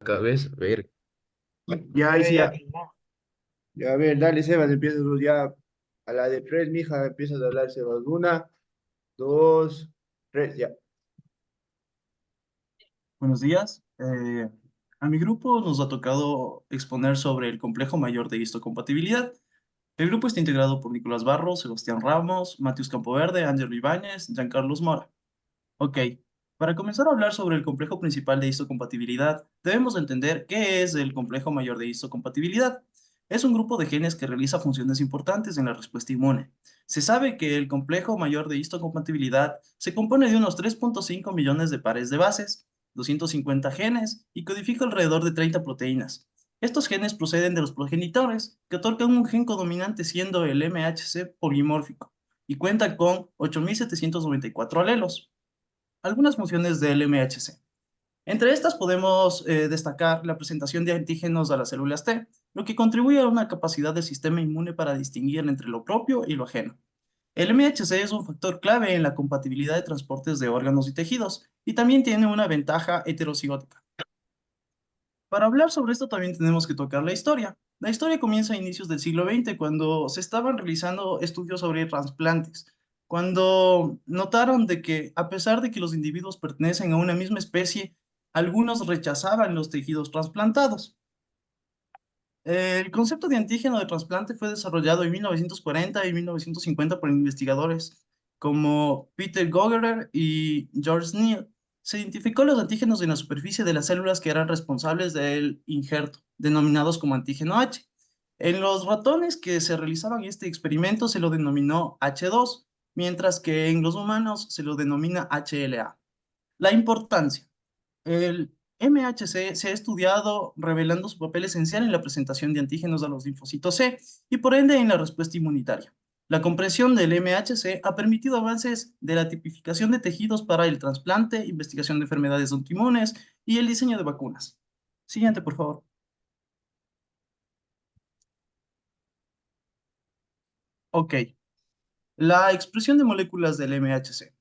cabeza, ver. Ya, ahí sí, ya. Ya, a ver, dale, Sebas, empiezas tú ya a la de tres, mija, empiezas a hablar, Sebas. Una, dos, tres, ya. Buenos días. A mi grupo nos ha tocado exponer sobre el complejo mayor de histocompatibilidad. El grupo está integrado por Nicolás Barros, Sebastián Ramos, Matius Campoverde, Ángel Ibáñez, Giancarlos Mora. Ok, para comenzar a hablar sobre el complejo principal de histocompatibilidad, debemos entender qué es el complejo mayor de histocompatibilidad. Es un grupo de genes que realiza funciones importantes en la respuesta inmune. Se sabe que el complejo mayor de histocompatibilidad se compone de unos 3,5 millones de pares de bases, 250 genes y codifica alrededor de 30 proteínas. Estos genes proceden de los progenitores, que otorgan un gen codominante siendo el MHC polimórfico, y cuenta con 8.794 alelos. Algunas funciones del MHC. Entre estas podemos destacar la presentación de antígenos a las células T, lo que contribuye a una capacidad del sistema inmune para distinguir entre lo propio y lo ajeno. El MHC es un factor clave en la compatibilidad de transportes de órganos y tejidos, y también tiene una ventaja heterocigótica. Para hablar sobre esto también tenemos que tocar la historia. La historia comienza a inicios del siglo XX, cuando se estaban realizando estudios sobre trasplantes, cuando notaron de que a pesar de que los individuos pertenecen a una misma especie, algunos rechazaban los tejidos trasplantados. El concepto de antígeno de trasplante fue desarrollado en 1940 y 1950 por investigadores como Peter Gaugerer y George Neal. Se identificó los antígenos en la superficie de las células que eran responsables del injerto, denominados como antígeno H. En los ratones que se realizaban este experimento se lo denominó H2, mientras que en los humanos se lo denomina HLA. La importancia. El MHC se ha estudiado revelando su papel esencial en la presentación de antígenos a los linfocitos C y por ende en la respuesta inmunitaria. La comprensión del MHC ha permitido avances de la tipificación de tejidos para el trasplante, investigación de enfermedades autoinmunes y el diseño de vacunas. Siguiente, por favor. Ok. La expresión de moléculas del MHC.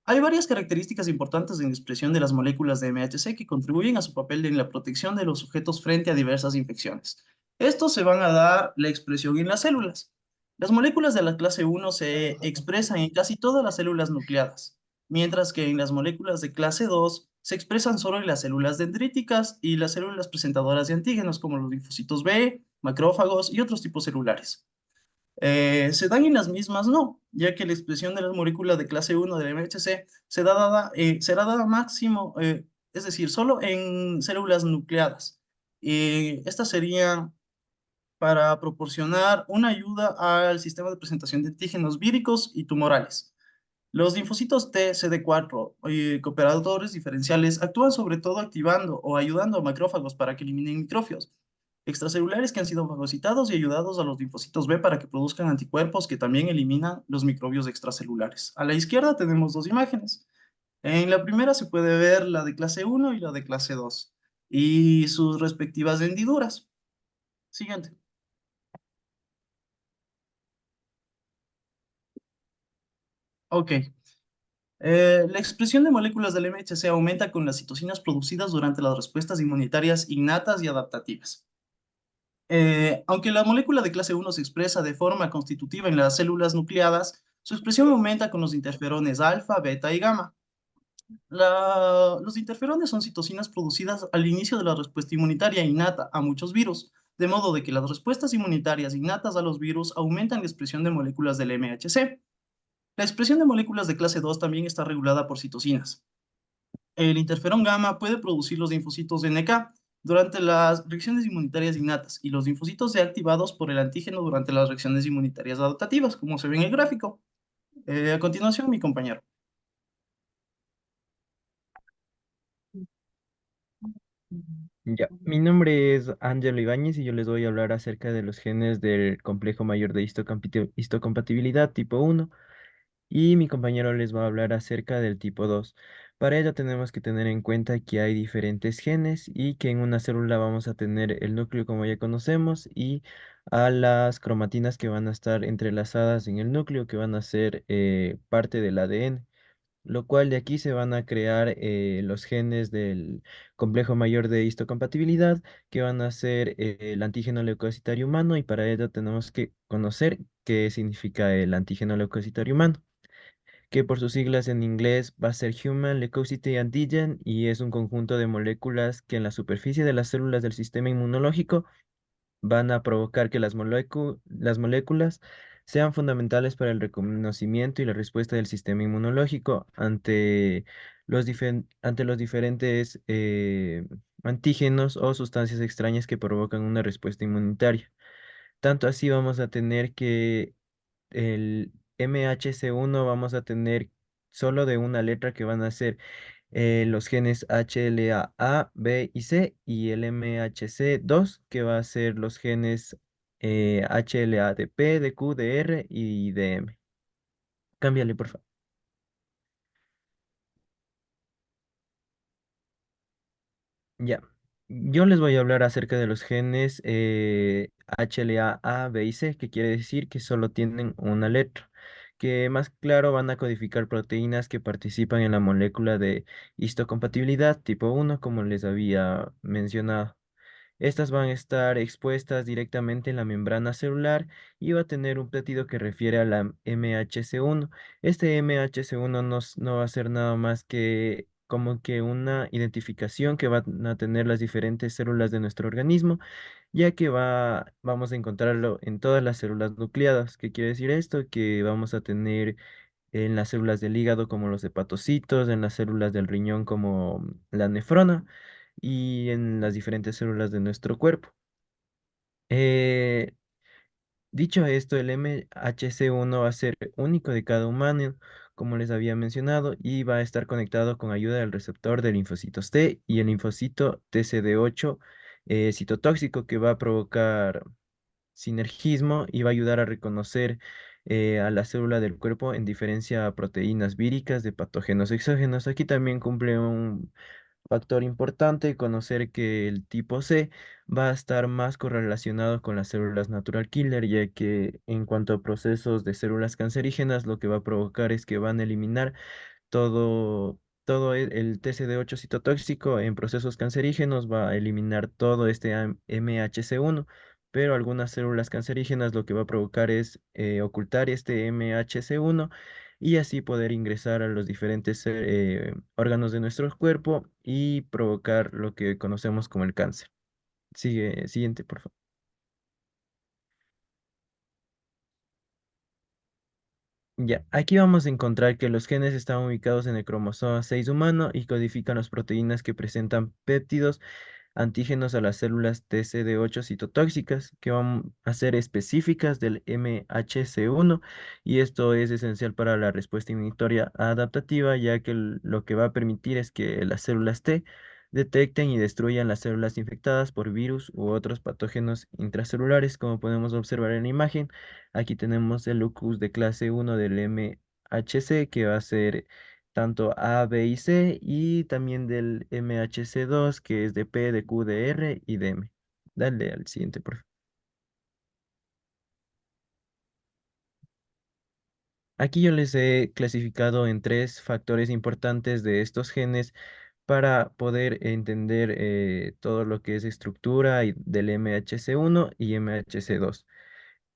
Hay varias características importantes en la expresión de las moléculas de MHC que contribuyen a su papel en la protección de los sujetos frente a diversas infecciones. Estos se van a dar la expresión en las células. Las moléculas de la clase 1 se expresan en casi todas las células nucleadas, mientras que en las moléculas de clase 2 se expresan solo en las células dendríticas y las células presentadoras de antígenos como los linfocitos B, macrófagos y otros tipos celulares. Se dan en las mismas, no, ya que la expresión de las moléculas de clase 1 del MHC será dada máximo, es decir, solo en células nucleadas. Estas serían para proporcionar una ayuda al sistema de presentación de antígenos víricos y tumorales. Los linfocitos T, CD4 y cooperadores diferenciales actúan sobre todo activando o ayudando a macrófagos para que eliminen microfios extracelulares que han sido fagocitados y ayudados a los linfocitos B para que produzcan anticuerpos que también eliminan los microbios extracelulares. A la izquierda tenemos dos imágenes. En la primera se puede ver la de clase 1 y la de clase 2 y sus respectivas hendiduras. Siguiente. Ok. La expresión de moléculas del MHC aumenta con las citocinas producidas durante las respuestas inmunitarias innatas y adaptativas. Aunque la molécula de clase 1 se expresa de forma constitutiva en las células nucleadas, su expresión aumenta con los interferones alfa, beta y gamma. Los interferones son citocinas producidas al inicio de la respuesta inmunitaria innata a muchos virus, de modo de que las respuestas inmunitarias innatas a los virus aumentan la expresión de moléculas del MHC. La expresión de moléculas de clase 2 también está regulada por citocinas. El interferón gamma puede producir los linfocitos NK durante las reacciones inmunitarias innatas y los linfocitos C activados por el antígeno durante las reacciones inmunitarias adaptativas, como se ve en el gráfico. A continuación, mi compañero. Ya, mi nombre es Ángelo Ibáñez y yo les voy a hablar acerca de los genes del complejo mayor de histocompatibilidad tipo 1 y mi compañero les va a hablar acerca del tipo 2. Para ello tenemos que tener en cuenta que hay diferentes genes y que en una célula vamos a tener el núcleo como ya conocemos y a las cromatinas que van a estar entrelazadas en el núcleo que van a ser parte del ADN. lo cual de aquí se van a crear los genes del complejo mayor de histocompatibilidad, que van a ser el antígeno leucocitario humano, y para ello tenemos que conocer qué significa el antígeno leucocitario humano, que por sus siglas en inglés va a ser Human Leukocyte Antigen, y es un conjunto de moléculas que en la superficie de las células del sistema inmunológico van a provocar que las moléculas sean fundamentales para el reconocimiento y la respuesta del sistema inmunológico ante ante los diferentes antígenos o sustancias extrañas que provocan una respuesta inmunitaria. Tanto así vamos a tener que el MHC1 vamos a tener solo de una letra, que van a ser los genes HLA-A, B y C, y el MHC2, que va a ser los genes HLA de P, de Q, de R y de M. Cámbiale, por favor. Ya. Yo les voy a hablar acerca de los genes HLA-A, B y C, que quiere decir que solo tienen una letra, que más claro van a codificar proteínas que participan en la molécula de histocompatibilidad tipo 1, como les había mencionado. Estas van a estar expuestas directamente en la membrana celular y va a tener un péptido que refiere a la MHC1. Este MHC1 no va a ser nada más que como que una identificación que van a tener las diferentes células de nuestro organismo, ya que vamos a encontrarlo en todas las células nucleadas. ¿Qué quiere decir esto? Que vamos a tener en las células del hígado como los hepatocitos, en las células del riñón como la nefrona, y en las diferentes células de nuestro cuerpo. Eh, Dicho esto, el MHC1 va a ser único de cada humano, como les había mencionado, y va a estar conectado con ayuda del receptor de linfocitos T y el linfocito TCD8 citotóxico, que va a provocar sinergismo y va a ayudar a reconocer a la célula del cuerpo en diferencia a proteínas víricas de patógenos exógenos. Aquí también cumple un factor importante conocer que el tipo C va a estar más correlacionado con las células natural killer, ya que en cuanto a procesos de células cancerígenas, lo que va a provocar es que van a eliminar todo el TCD8 citotóxico en procesos cancerígenos, va a eliminar todo este MHC1, pero algunas células cancerígenas lo que va a provocar es ocultar este MHC1, y así poder ingresar a los diferentes órganos de nuestro cuerpo y provocar lo que conocemos como el cáncer. Siguiente, por favor. Ya, aquí vamos a encontrar que los genes están ubicados en el cromosoma 6 humano y codifican las proteínas que presentan péptidos antígenos a las células TCD8 citotóxicas, que van a ser específicas del MHC1, y esto es esencial para la respuesta inmunitaria adaptativa, ya que lo que va a permitir es que las células T detecten y destruyan las células infectadas por virus u otros patógenos intracelulares. Como podemos observar en la imagen, aquí tenemos el locus de clase 1 del MHC, que va a ser tanto A, B y C, y también del MHC2, que es de P, de Q, de R y de M. Dale al siguiente, por favor. Aquí yo les he clasificado en tres factores importantes de estos genes para poder entender todo lo que es estructura del MHC1 y MHC2.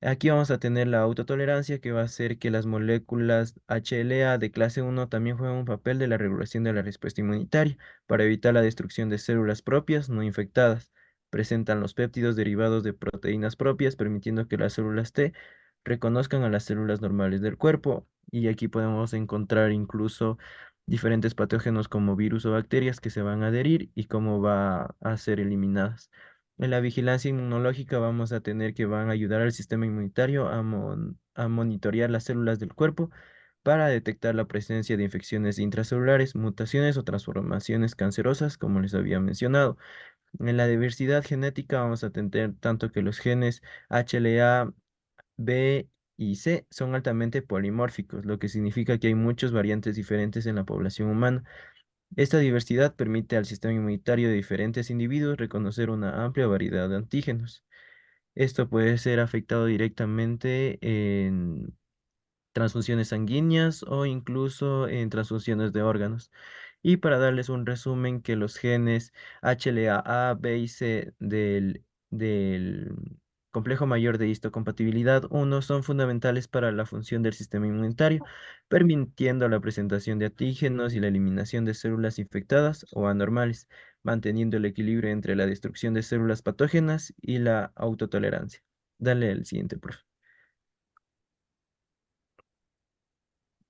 Aquí vamos a tener la autotolerancia, que va a hacer que las moléculas HLA de clase 1 también jueguen un papel de la regulación de la respuesta inmunitaria para evitar la destrucción de células propias no infectadas. Presentan los péptidos derivados de proteínas propias, permitiendo que las células T reconozcan a las células normales del cuerpo. Y aquí podemos encontrar incluso diferentes patógenos como virus o bacterias que se van a adherir y cómo va a ser eliminadas. En la vigilancia inmunológica vamos a tener que van a ayudar al sistema inmunitario a monitorear las células del cuerpo para detectar la presencia de infecciones intracelulares, mutaciones o transformaciones cancerosas, como les había mencionado. En la diversidad genética vamos a tener tanto que los genes HLA, B y C son altamente polimórficos, lo que significa que hay muchas variantes diferentes en la población humana. Esta diversidad permite al sistema inmunitario de diferentes individuos reconocer una amplia variedad de antígenos. Esto puede ser afectado directamente transfusiones sanguíneas o incluso en transfusiones de órganos. Y para darles un resumen, que los genes HLA-A, B y C del complejo mayor de histocompatibilidad 1 son fundamentales para la función del sistema inmunitario, permitiendo la presentación de antígenos y la eliminación de células infectadas o anormales, manteniendo el equilibrio entre la destrucción de células patógenas y la autotolerancia. Dale el siguiente, por favor.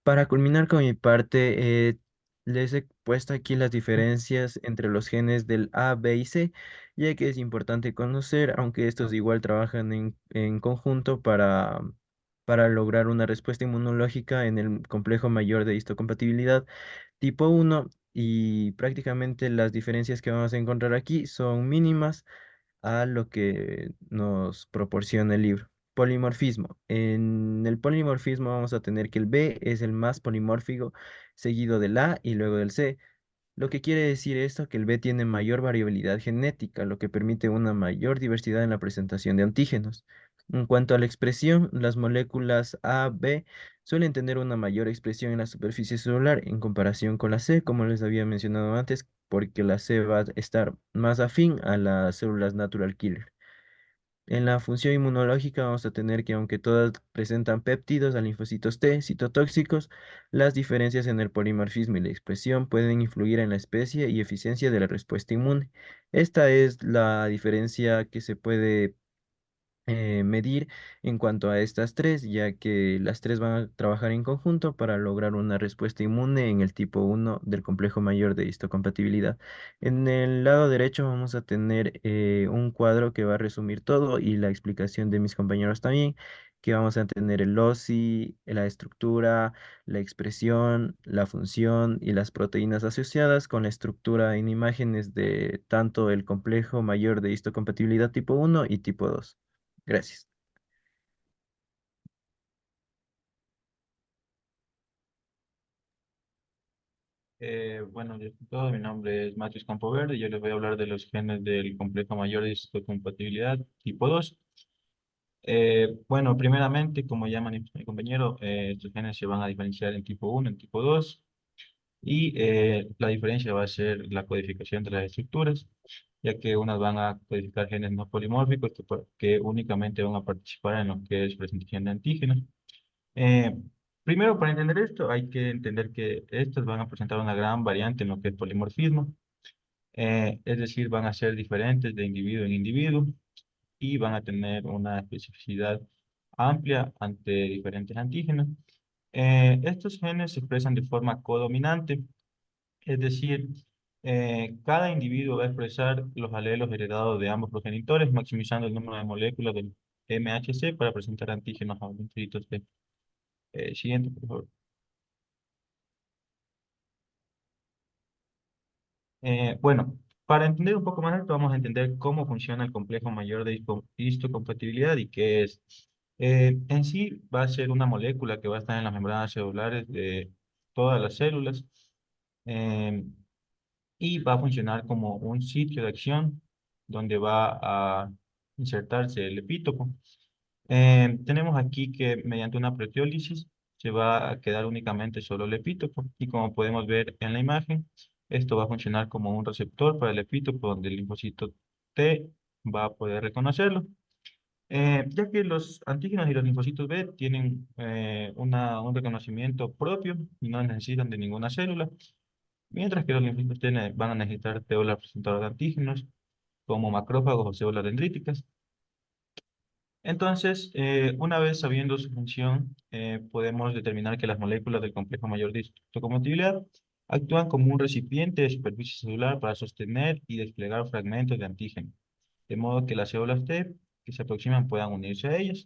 Para culminar con mi parte, les he puesto aquí las diferencias entre los genes del A, B y C, ya que es importante conocer, aunque estos igual trabajan en conjunto para lograr una respuesta inmunológica en el complejo mayor de histocompatibilidad tipo 1, y prácticamente las diferencias que vamos a encontrar aquí son mínimas a lo que nos proporciona el libro. Polimorfismo. En el polimorfismo vamos a tener que el B es el más polimórfico, seguido del A y luego del C. Lo que quiere decir esto que el B tiene mayor variabilidad genética, lo que permite una mayor diversidad en la presentación de antígenos. En cuanto a la expresión, las moléculas A, B suelen tener una mayor expresión en la superficie celular en comparación con la C, como les había mencionado antes, porque la C va a estar más afín a las células natural killer. En la función inmunológica vamos a tener que, aunque todas presentan péptidos a linfocitos T citotóxicos, las diferencias en el polimorfismo y la expresión pueden influir en la especie y eficiencia de la respuesta inmune. Esta es la diferencia que se puede medir en cuanto a estas tres, ya que las tres van a trabajar en conjunto para lograr una respuesta inmune en el tipo 1 del complejo mayor de histocompatibilidad. En el lado derecho vamos a tener un cuadro que va a resumir todo y la explicación de mis compañeros también, que vamos a tener el loci, la estructura, la expresión, la función y las proteínas asociadas con la estructura en imágenes de tanto el complejo mayor de histocompatibilidad tipo 1 y tipo 2. Gracias. Bueno, yo todo, mi nombre es Matheus Campoverde y yo les voy a hablar de los genes del complejo mayor de histocompatibilidad tipo 2. Bueno, primeramente, como ya manifestó mi compañero, estos genes se van a diferenciar en tipo 1, en tipo 2, y la diferencia va a ser la codificación de las estructuras, ya que unas van a codificar genes no polimórficos que únicamente van a participar en lo que es presentación de antígenos. Eh, Primero, para entender esto, hay que entender que estos van a presentar una gran variante en lo que es polimorfismo, es decir, van a ser diferentes de individuo en individuo y van a tener una especificidad amplia ante diferentes antígenos. Estos genes se expresan de forma codominante, es decir, cada individuo va a expresar los alelos heredados de ambos progenitores, maximizando el número de moléculas del MHC para presentar antígenos a los linfocitos T. Siguiente, por favor. Bueno, para entender un poco más esto, vamos a entender cómo funciona el complejo mayor de histocompatibilidad y qué es. En sí, va a ser una molécula que va a estar en las membranas celulares de todas las células, eh, y va a funcionar como un sitio de acción donde va a insertarse el epítopo. Tenemos aquí que mediante una proteólisis se va a quedar únicamente solo el epítopo, y como podemos ver en la imagen, esto va a funcionar como un receptor para el epítopo donde el linfocito T va a poder reconocerlo. Ya que los antígenos y los linfocitos B tienen un reconocimiento propio y no necesitan de ninguna célula, mientras que los linfocitos T van a necesitar células presentadoras de antígenos como macrófagos o células dendríticas. Entonces, una vez sabiendo su función, podemos determinar que las moléculas del complejo mayor de histocompatibilidad actúan como un recipiente de superficie celular para sostener y desplegar fragmentos de antígeno, de modo que las células T que se aproximan puedan unirse a ellas.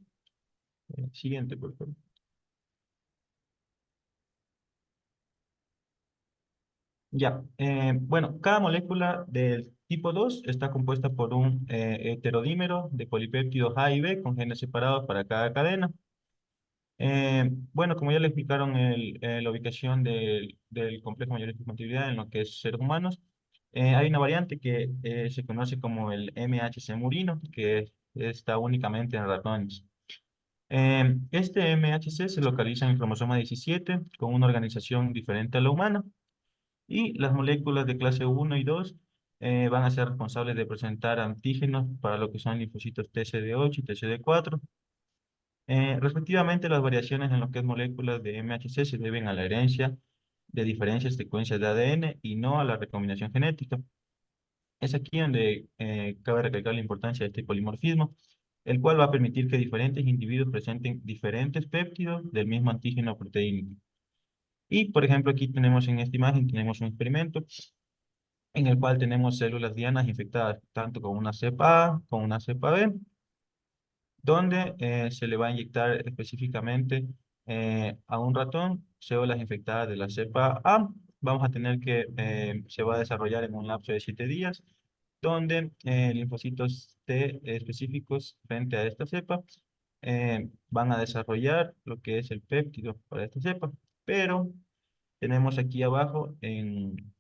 Siguiente, por favor. Ya, bueno, cada molécula del tipo 2 está compuesta por un heterodímero de polipéptidos A y B con genes separados para cada cadena. Bueno, como ya le explicaron la ubicación del complejo mayor de compatibilidad en lo que es seres humanos, hay una variante que se conoce como el MHC murino, que está únicamente en ratones. Este MHC se localiza en el cromosoma 17 con una organización diferente a la humana y las moléculas de clase 1 y 2 van a ser responsables de presentar antígenos para lo que son linfocitos TCD8 y TCD4. Respectivamente, las variaciones en lo que es moléculas de MHC se deben a la herencia de diferentes secuencias de ADN y no a la recombinación genética. Es aquí donde cabe recalcar la importancia de este polimorfismo, el cual va a permitir que diferentes individuos presenten diferentes péptidos del mismo antígeno proteínico. Y, por ejemplo, aquí tenemos en esta imagen, tenemos un experimento en el cual tenemos células dianas infectadas tanto con una cepa A como una cepa B, donde se le va a inyectar específicamente a un ratón células infectadas de la cepa A. Vamos a tener que se va a desarrollar en un lapso de 7 días, donde linfocitos T específicos frente a esta cepa van a desarrollar lo que es el péptido para esta cepa. Pero tenemos aquí abajo en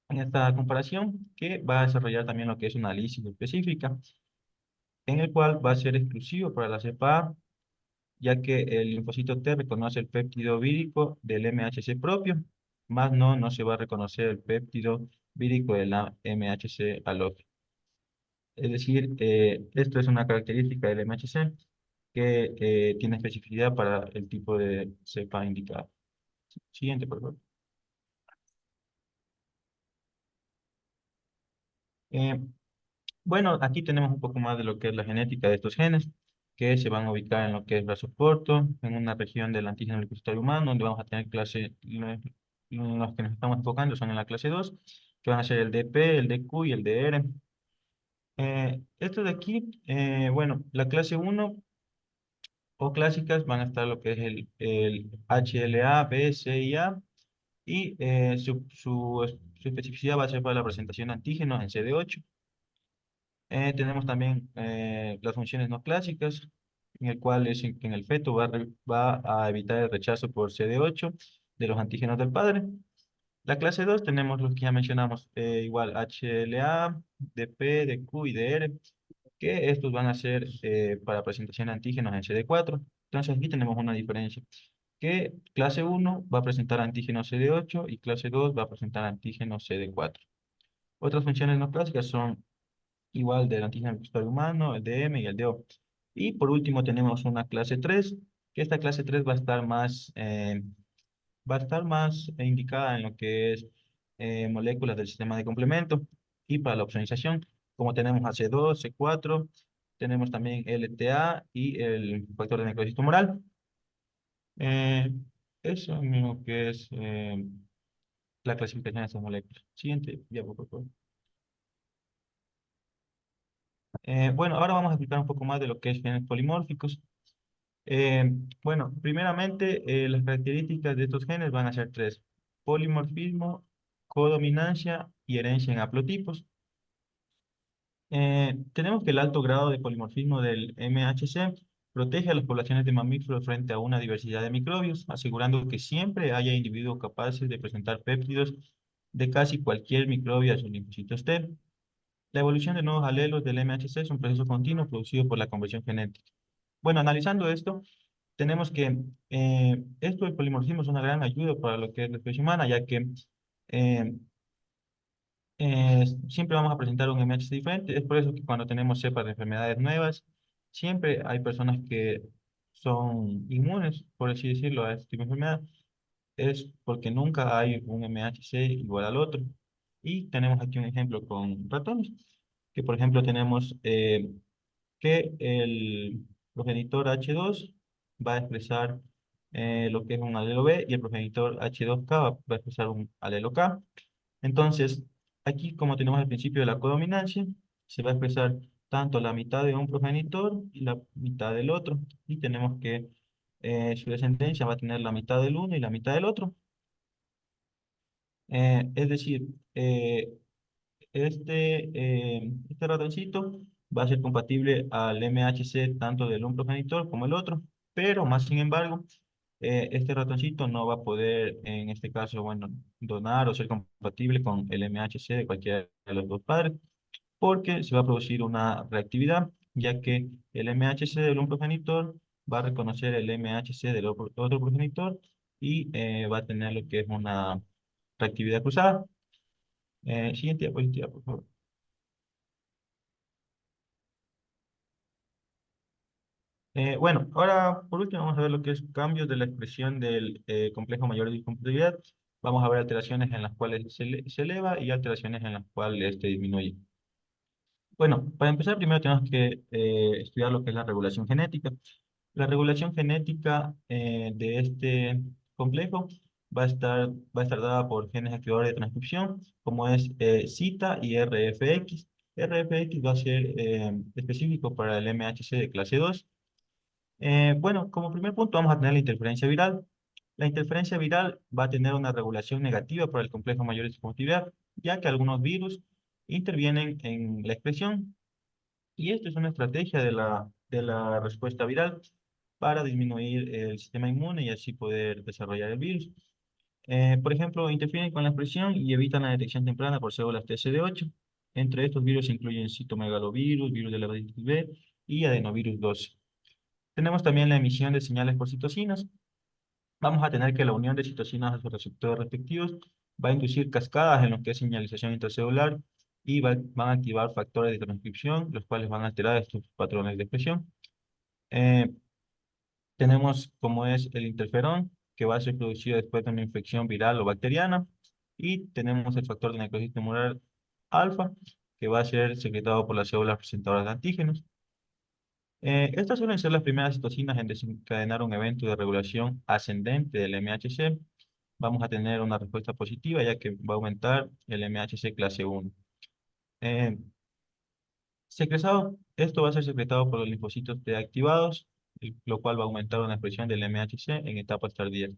esta comparación que va a desarrollar también lo que es una lisis específica, en el cual va a ser exclusivo para la cepa A, ya que el linfocito T reconoce el péptido vírico del MHC propio, más no se va a reconocer el péptido vírico de la MHC al otro. Es decir, esto es una característica del MHC que tiene especificidad para el tipo de cepa indicada. Siguiente, por favor. Eh, Bueno, aquí tenemos un poco más de lo que es la genética de estos genes, que se van a ubicar en lo que es brazo corto, en una región del antígeno depositario humano, donde vamos a tener los que nos estamos enfocando son en la clase 2, que van a ser el DP, el DQ y el DR. Estos de aquí, bueno, la clase 1 o clásicas van a estar lo que es el HLA, B, C y A, y su especificidad va a ser para la presentación de antígenos en CD8. Tenemos también las funciones no clásicas, en el cual es en que en el feto va a evitar el rechazo por CD8 de los antígenos del padre. La clase 2 tenemos los que ya mencionamos, igual HLA, DP, DQ y DR, que estos van a ser para presentación de antígenos en CD4. Entonces aquí tenemos una diferencia, que clase 1 va a presentar antígenos CD8 y clase 2 va a presentar antígenos CD4. Otras funciones no clásicas son igual del antígeno receptor humano, el de M y el de O. Y por último tenemos una clase 3 que esta clase 3 va a estar más indicada en lo que es moléculas del sistema de complemento y para la opsonización, como tenemos AC2, C4, tenemos también LTA y el factor de necrosis tumoral. Eh, Eso es lo que es la clasificación de estas moléculas. Siguiente, ya por favor. Bueno, ahora vamos a explicar un poco más de lo que es genes polimórficos. Eh, bueno, primeramente, las características de estos genes van a ser tres: polimorfismo, codominancia y herencia en haplotipos. Tenemos que el alto grado de polimorfismo del MHC protege a las poblaciones de mamíferos frente a una diversidad de microbios, asegurando que siempre haya individuos capaces de presentar péptidos de casi cualquier microbio a sus linfocitos T. La evolución de nuevos alelos del MHC es un proceso continuo producido por la conversión genética. Bueno, analizando esto, tenemos que esto del polimorfismo es una gran ayuda para lo que es la especie humana, ya que eh, siempre vamos a presentar un MHC diferente. Es por eso que cuando tenemos cepas de enfermedades nuevas, siempre hay personas que son inmunes, por así decirlo, a este tipo de enfermedad. Es porque nunca hay un MHC igual al otro. Y tenemos aquí un ejemplo con ratones, que por ejemplo tenemos que el progenitor H2 va a expresar lo que es un alelo B y el progenitor H2K va a expresar un alelo K. Entonces, aquí como tenemos el principio de la codominancia, se va a expresar tanto la mitad de un progenitor y la mitad del otro. Y tenemos que su descendencia va a tener la mitad del uno y la mitad del otro. Es decir, este ratoncito va a ser compatible al MHC tanto del un progenitor como el otro, pero más sin embargo, este ratoncito no va a poder, en este caso, bueno, donar o ser compatible con el MHC de cualquiera de los dos padres, porque se va a producir una reactividad, ya que el MHC del un progenitor va a reconocer el MHC del otro progenitor y va a tener lo que es una reactividad cruzada. Siguiente diapositiva, por favor. Bueno, ahora por último vamos a ver lo que es cambios de la expresión del complejo mayor de discontinuidad. Vamos a ver alteraciones en las cuales se eleva y alteraciones en las cuales este disminuye. Bueno, para empezar primero tenemos que estudiar lo que es la regulación genética. La regulación genética de este complejo va a estar dada por genes activadores de transcripción, como es CITA y RFX. RFX va a ser específico para el MHC de clase 2. Bueno, como primer punto vamos a tener la interferencia viral. La interferencia viral va a tener una regulación negativa para el complejo mayor de discontinuidad, ya que algunos virus intervienen en la expresión y esto es una estrategia de la respuesta viral para disminuir el sistema inmune y así poder desarrollar el virus. Por ejemplo, interfieren con la expresión y evitan la detección temprana por células TCD8. Entre estos virus se incluyen citomegalovirus, virus de la hepatitis B y adenovirus 12. Tenemos también la emisión de señales por citocinas. Vamos a tener que la unión de citocinas a sus receptores respectivos va a inducir cascadas en lo que es señalización intracelular y van a activar factores de transcripción, los cuales van a alterar estos patrones de expresión. Eh, Tenemos como es el interferón, que va a ser producido después de una infección viral o bacteriana. Y tenemos el factor de necrosis tumoral alfa, que va a ser secretado por las células presentadoras de antígenos. Estas suelen ser las primeras citocinas en desencadenar un evento de regulación ascendente del MHC. Vamos a tener una respuesta positiva ya que va a aumentar el MHC clase 1. Eh, Esto va a ser secretado por los linfocitos T activados, lo cual va a aumentar una expresión del MHC en etapas tardías.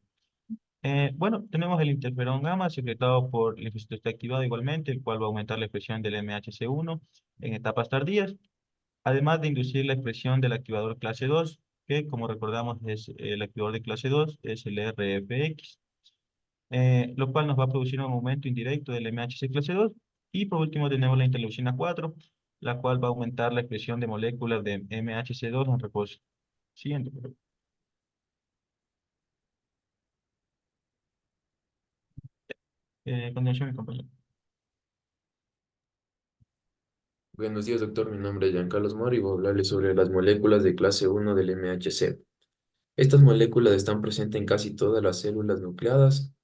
Bueno, tenemos el interferón gamma secretado por linfocitos T activado igualmente, el cual va a aumentar la expresión del MHC1 en etapas tardías, además de inducir la expresión del activador clase 2, que como recordamos es el activador de clase 2, es el RFX, lo cual nos va a producir un aumento indirecto del MHC clase 2. Y por último tenemos la interleucina 4, la cual va a aumentar la expresión de moléculas de MHC2 en reposo. Siguiente, por favor. Continuación, mi compañero. Buenos días, doctor. Mi nombre es Giancarlos Mori y voy a hablarles sobre las moléculas de clase 1 del MHC. Estas moléculas están presentes en casi todas las células nucleadas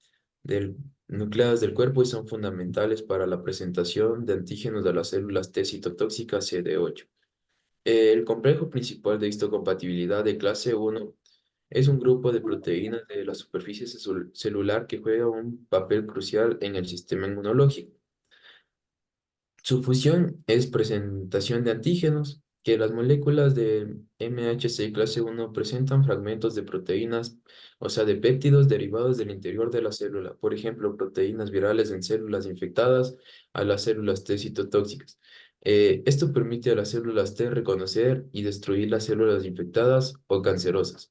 del cuerpo y son fundamentales para la presentación de antígenos de las células T citotóxicas CD8. El complejo principal de histocompatibilidad de clase 1 es un grupo de proteínas de la superficie celular que juega un papel crucial en el sistema inmunológico. Su función es presentación de antígenos, que las moléculas de MHC clase 1 presentan fragmentos de proteínas, o sea, de péptidos derivados del interior de la célula, por ejemplo, proteínas virales en células infectadas a las células T citotóxicas. Esto permite a las células T reconocer y destruir las células infectadas o cancerosas.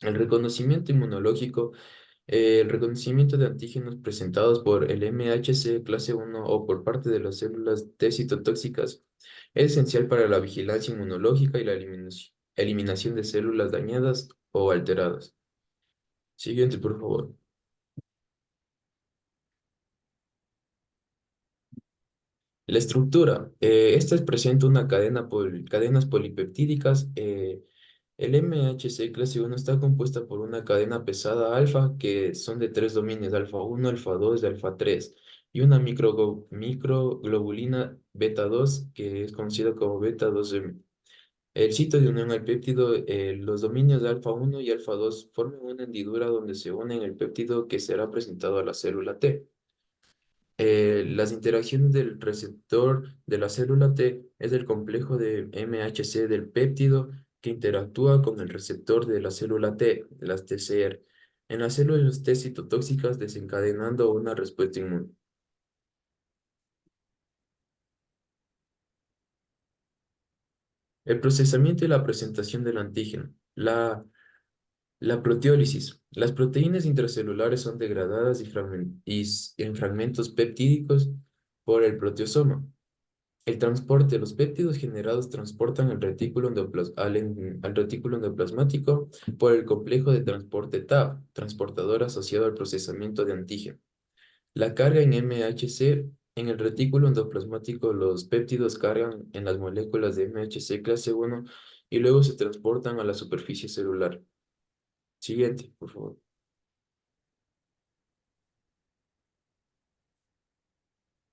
El reconocimiento inmunológico el reconocimiento de antígenos presentados por el MHC clase 1 o por parte de las células T citotóxicas es esencial para la vigilancia inmunológica y la eliminación de células dañadas o alteradas. Siguiente, por favor. La estructura. Esta presenta una cadenas polipeptídicas. El MHC clase 1 está compuesta por una cadena pesada alfa, que son de tres dominios, alfa 1, alfa 2 y alfa 3, y una microglobulina beta 2, que es conocida como beta 2M. El sitio de unión al péptido, los dominios de alfa 1 y alfa 2 forman una hendidura donde se unen el péptido que será presentado a la célula T. Las interacciones del receptor de la célula T es el complejo de MHC del péptido que interactúa con el receptor de la célula T, de las TCR, en las células T citotóxicas desencadenando una respuesta inmune. El procesamiento y la presentación del antígeno. La proteólisis. Las proteínas intracelulares son degradadas en fragmentos peptídicos por el proteosoma. El transporte. Los péptidos generados transportan al retículo endoplasmático por el complejo de transporte TAP, transportador asociado al procesamiento de antígeno. La carga en MHC. En el retículo endoplasmático, los péptidos cargan en las moléculas de MHC clase 1 y luego se transportan a la superficie celular. Siguiente, por favor.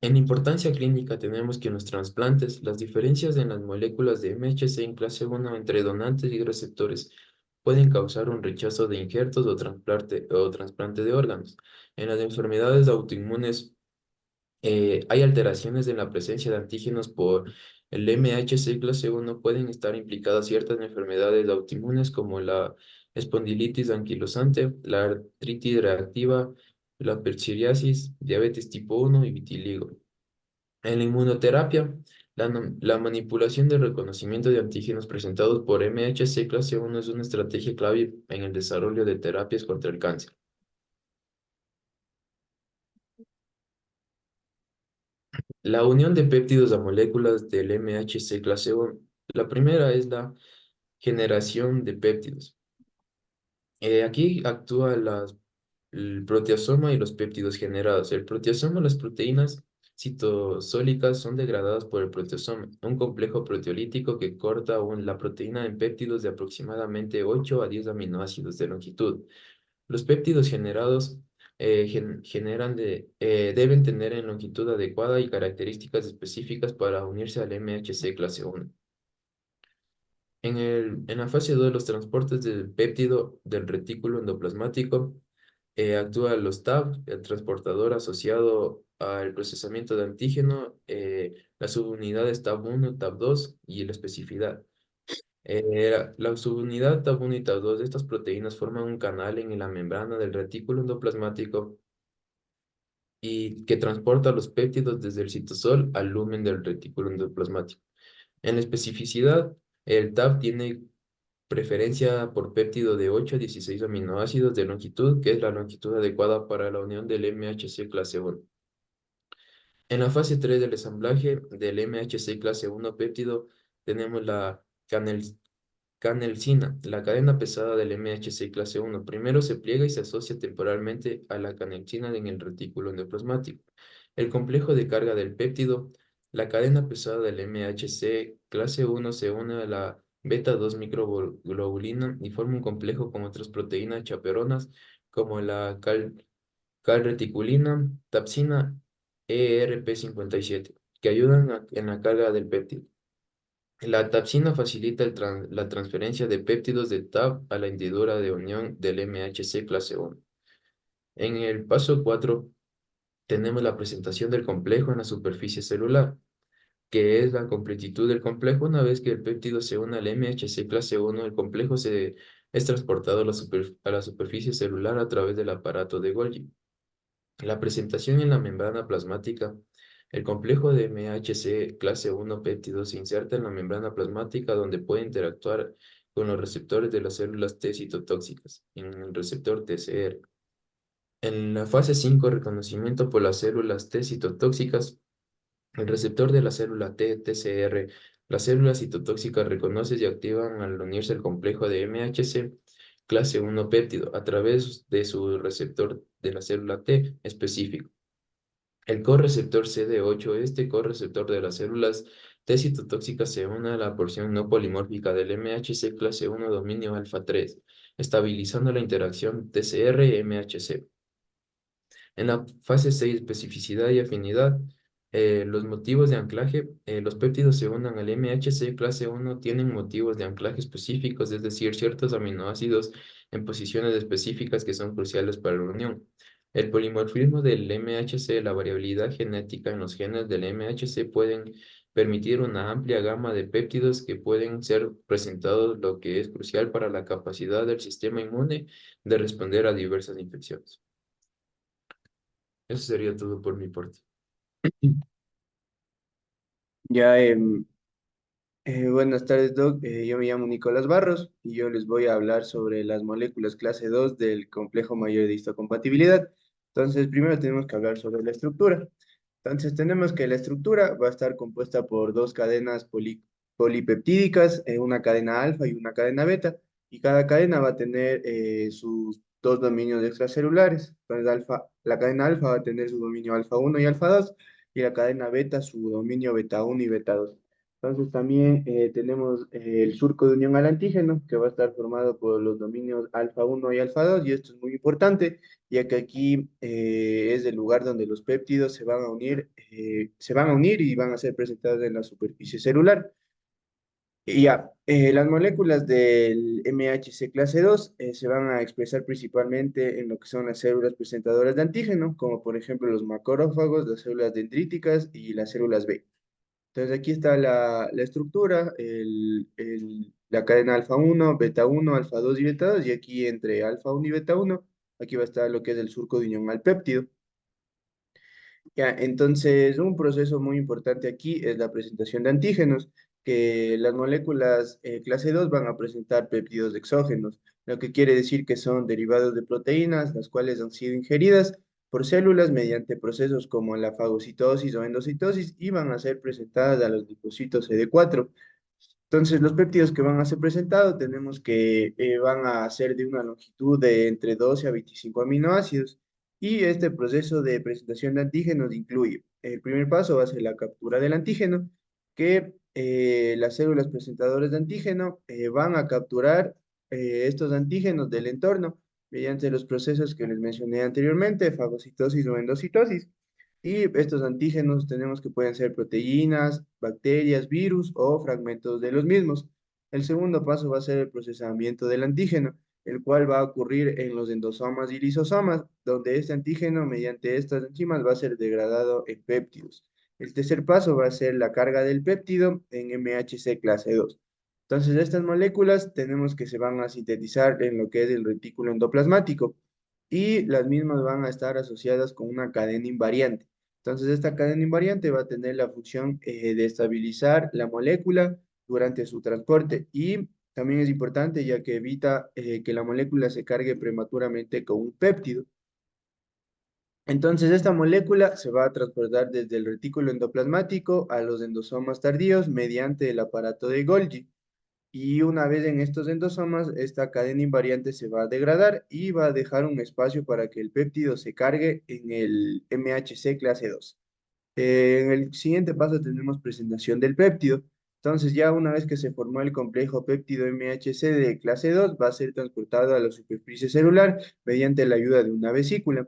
En importancia clínica tenemos que en los trasplantes, las diferencias en las moléculas de MHC en clase 1 entre donantes y receptores pueden causar un rechazo de injertos o trasplante de órganos. En las enfermedades autoinmunes hay alteraciones en la presencia de antígenos por el MHC clase 1. Pueden estar implicadas ciertas enfermedades autoinmunes como la espondilitis anquilosante, la artritis reactiva, la psoriasis, diabetes tipo 1 y vitiligo. En la inmunoterapia, la manipulación del reconocimiento de antígenos presentados por MHC clase 1 es una estrategia clave en el desarrollo de terapias contra el cáncer. La unión de péptidos a moléculas del MHC clase 1. La primera es la generación de péptidos. Aquí actúa el proteasoma y los péptidos generados. El proteasoma, las proteínas citosólicas son degradadas por el proteasoma, un complejo proteolítico que corta la proteína en péptidos de aproximadamente 8 a 10 aminoácidos de longitud. Los péptidos generados deben tener en longitud adecuada y características específicas para unirse al MHC clase 1. En la fase 2, los transportes del péptido del retículo endoplasmático actúa los TAB, el transportador asociado al procesamiento de antígeno, las subunidades TAB1, TAB2 y la especificidad. La subunidad TAB1 y TAB2 de estas proteínas forman un canal en la membrana del retículo endoplasmático y que transporta los péptidos desde el citosol al lumen del retículo endoplasmático. En la especificidad, el TAB tiene preferencia por péptido de 8 a 16 aminoácidos de longitud, que es la longitud adecuada para la unión del MHC clase 1. En la fase 3 del ensamblaje del MHC clase 1 péptido, tenemos la canelsina, la cadena pesada del MHC clase 1. Primero se pliega y se asocia temporalmente a la canelsina en el retículo endoplasmático. El complejo de carga del péptido, la cadena pesada del MHC clase 1 se une a la beta-2 microglobulina y forma un complejo con otras proteínas chaperonas como la calreticulina, tapsina, ERP57, que ayudan en la carga del péptido. La tapsina facilita la transferencia de péptidos de TAP a la hendidura de unión del MHC clase 1. En el paso 4 tenemos la presentación del complejo en la superficie celular, que es la completitud del complejo. Una vez que el péptido se une al MHC clase 1, el complejo es transportado a la superficie celular a través del aparato de Golgi. La presentación en la membrana plasmática. El complejo de MHC clase 1 péptido se inserta en la membrana plasmática donde puede interactuar con los receptores de las células T citotóxicas, en el receptor TCR. En la fase 5, reconocimiento por las células T citotóxicas, el receptor de la célula T, TCR, las células citotóxicas reconocen y activan al unirse al complejo de MHC clase 1 péptido a través de su receptor de la célula T específico. El correceptor CD8, este correceptor de las células T citotóxicas se une a la porción no polimórfica del MHC clase 1 dominio alfa 3, estabilizando la interacción TCR-MHC. En la fase 6, especificidad y afinidad, los motivos de anclaje, los péptidos se unen al MHC clase 1, tienen motivos de anclaje específicos, es decir, ciertos aminoácidos en posiciones específicas que son cruciales para la unión. El polimorfismo del MHC, la variabilidad genética en los genes del MHC pueden permitir una amplia gama de péptidos que pueden ser presentados, lo que es crucial para la capacidad del sistema inmune de responder a diversas infecciones. Eso sería todo por mi parte. Ya, buenas tardes, Doc. Yo me llamo Nicolás Barros y yo les voy a hablar sobre las moléculas clase 2 del complejo mayor de histocompatibilidad. Entonces, primero tenemos que hablar sobre la estructura. Entonces tenemos que la estructura va a estar compuesta por dos cadenas polipeptídicas, una cadena alfa y una cadena beta, y cada cadena va a tener sus dos dominios extracelulares. Entonces la cadena alfa va a tener su dominio alfa 1 y alfa 2, y la cadena beta su dominio beta 1 y beta 2. Entonces también tenemos el surco de unión al antígeno, que va a estar formado por los dominios alfa 1 y alfa 2, y esto es muy importante ya que aquí es el lugar donde los péptidos se van a unir y van a ser presentados en la superficie celular. Y ya, las moléculas del MHC clase 2 se van a expresar principalmente en lo que son las células presentadoras de antígeno, como por ejemplo los macrófagos, las células dendríticas y las células B. Entonces aquí está la estructura, la cadena alfa 1, beta 1, alfa 2 y beta 2, y aquí entre alfa 1 y beta 1, aquí va a estar lo que es el surco de unión al péptido. Ya, entonces, un proceso muy importante aquí es la presentación de antígenos, que las moléculas clase 2 van a presentar péptidos exógenos, lo que quiere decir que son derivados de proteínas, las cuales han sido ingeridas por células mediante procesos como la fagocitosis o endocitosis y van a ser presentadas a los linfocitos CD4. Entonces, los péptidos que van a ser presentados tenemos que van a ser de una longitud de entre 12 a 25 aminoácidos. Y este proceso de presentación de antígenos incluye, el primer paso va a ser la captura del antígeno, que las células presentadoras de antígeno van a capturar estos antígenos del entorno mediante los procesos que les mencioné anteriormente, fagocitosis o endocitosis. Y estos antígenos tenemos que pueden ser proteínas, bacterias, virus o fragmentos de los mismos. El segundo paso va a ser el procesamiento del antígeno, el cual va a ocurrir en los endosomas y lisosomas, donde este antígeno, mediante estas enzimas, va a ser degradado en péptidos. El tercer paso va a ser la carga del péptido en MHC clase 2. Entonces, estas moléculas tenemos que se van a sintetizar en lo que es el retículo endoplasmático y las mismas van a estar asociadas con una cadena invariante. Entonces, esta cadena invariante va a tener la función de estabilizar la molécula durante su transporte y también es importante ya que evita que la molécula se cargue prematuramente con un péptido. Entonces, esta molécula se va a transportar desde el retículo endoplasmático a los endosomas tardíos mediante el aparato de Golgi. Y una vez en estos endosomas, esta cadena invariante se va a degradar y va a dejar un espacio para que el péptido se cargue en el MHC clase 2. En el siguiente paso tenemos presentación del péptido. Entonces, ya una vez que se formó el complejo péptido MHC de clase 2, va a ser transportado a la superficie celular mediante la ayuda de una vesícula.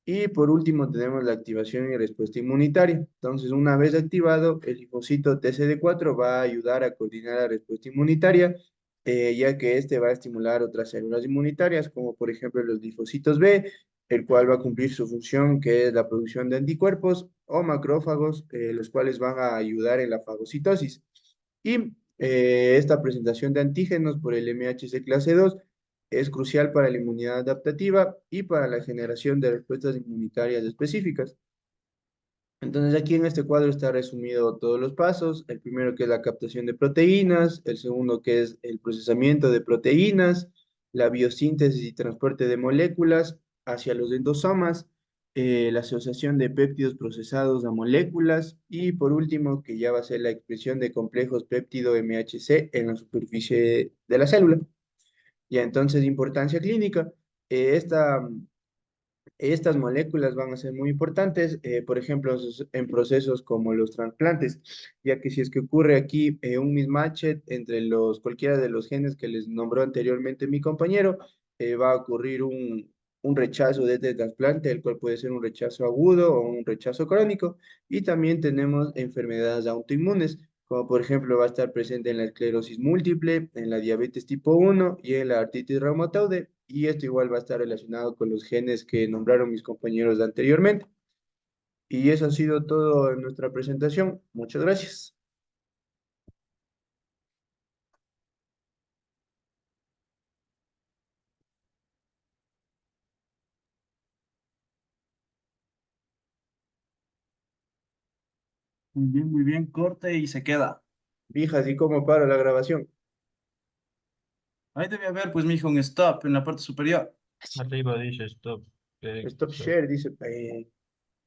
Y por último tenemos la activación y respuesta inmunitaria. Entonces, una vez activado, el linfocito TCD4 va a ayudar a coordinar la respuesta inmunitaria, ya que este va a estimular otras células inmunitarias, como por ejemplo los linfocitos B, el cual va a cumplir su función, que es la producción de anticuerpos, o macrófagos, los cuales van a ayudar en la fagocitosis. Y esta presentación de antígenos por el MHC clase 2 es crucial para la inmunidad adaptativa y para la generación de respuestas inmunitarias específicas. Entonces aquí en este cuadro está resumido todos los pasos. El primero que es la captación de proteínas, el segundo que es el procesamiento de proteínas, la biosíntesis y transporte de moléculas hacia los endosomas, la asociación de péptidos procesados a moléculas y por último que ya va a ser la expresión de complejos péptido MHC en la superficie de la célula. Ya entonces, importancia clínica. Estas moléculas van a ser muy importantes, por ejemplo, en procesos como los trasplantes, ya que si es que ocurre aquí un mismatch entre cualquiera de los genes que les nombró anteriormente mi compañero, va a ocurrir un rechazo de este trasplante, el cual puede ser un rechazo agudo o un rechazo crónico, y también tenemos enfermedades autoinmunes, como por ejemplo va a estar presente en la esclerosis múltiple, en la diabetes tipo 1 y en la artritis reumatoide, y esto igual va a estar relacionado con los genes que nombraron mis compañeros anteriormente. Y eso ha sido todo en nuestra presentación. Muchas gracias. Muy bien, corte y se queda. Vijas, ¿y cómo paro la grabación? Ahí debe haber, pues, mijo, un stop en la parte superior. Arriba dice stop. Stop Stop. share, dice.